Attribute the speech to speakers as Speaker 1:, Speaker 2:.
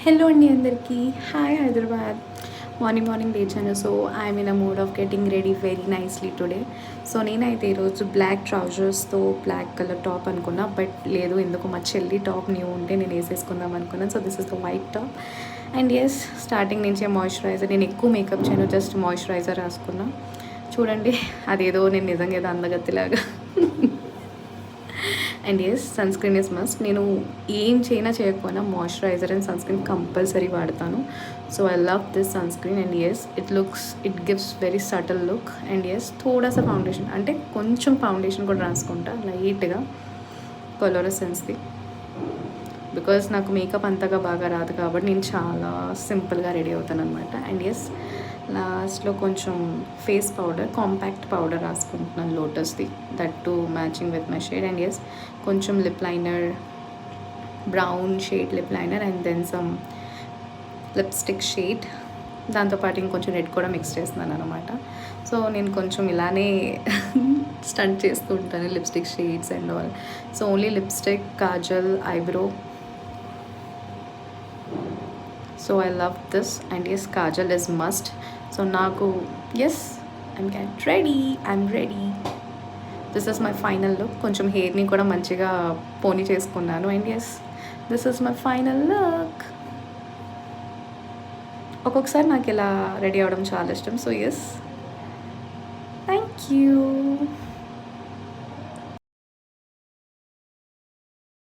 Speaker 1: Hello అండి అందరికీ. Hi Hyderabad. Morning లేచాను. So I'm in a mood of getting ready very nicely today. So నేనైతే ఈరోజు బ్లాక్ ట్రౌజర్స్తో బ్లాక్ కలర్ టాప్ అనుకున్నా, but లేదు, ఎందుకు మా చెల్లి టాప్ న్యూ ఉంటే నేను వేసేసుకుందాం అనుకున్నాను. So this is the white top. And yes, starting నుంచే మాయిశ్చరైజర్. నేను ఎక్కువ మేకప్ చేయను, జస్ట్ మాయిశ్చరైజర్ రాసుకున్నా. చూడండి, అదేదో నేను నిజంగా ఏదో అందగత్తిలాగా. And yes, sunscreen is must. నేను ఏం చేయకపోయినా moisturiser and sunscreen compulsory వాడతాను. So I love this sunscreen. And yes, it gives very subtle look. And yes, థోడాసా ఫౌండేషన్, అంటే కొంచెం ఫౌండేషన్ కూడా రాసుకుంటా లైట్గా, కొలోరసెన్స్ది. బికాజ్ నాకు మేకప్ అంతగా బాగా రాదు కాబట్టి నేను చాలా సింపుల్గా రెడీ అవుతాను అనమాట. అండ్ ఎస్, లాస్ట్లో కొంచెం ఫేస్ పౌడర్, కాంపాక్ట్ పౌడర్ రాసుకుంటున్నాను లోటస్ది, that too matching with my shade. And yes, కొంచెం lip liner, brown shade lip liner, and then some lipstick shade. దాంతోపాటు ఇంకొంచెం రెడ్ కూడా మిక్స్ చేస్తున్నాను అనమాట. సో నేను కొంచెం ఇలానే స్టంట్ చేస్తూ ఉంటాను, lipstick shades and all. So only lipstick, kajal, eyebrow. So I love this. And yes, kajal is must. So నాకు yes, I'm ready. This is my final look. కొంచెం హెయిర్ని కూడా మంచిగా పోనీ చేసుకున్నాను. And yes, this is my final look. ఒక్కొక్కసారి నాకు ఇలా ready అవ్వడం చాలా ఇష్టం. So yes, thank you.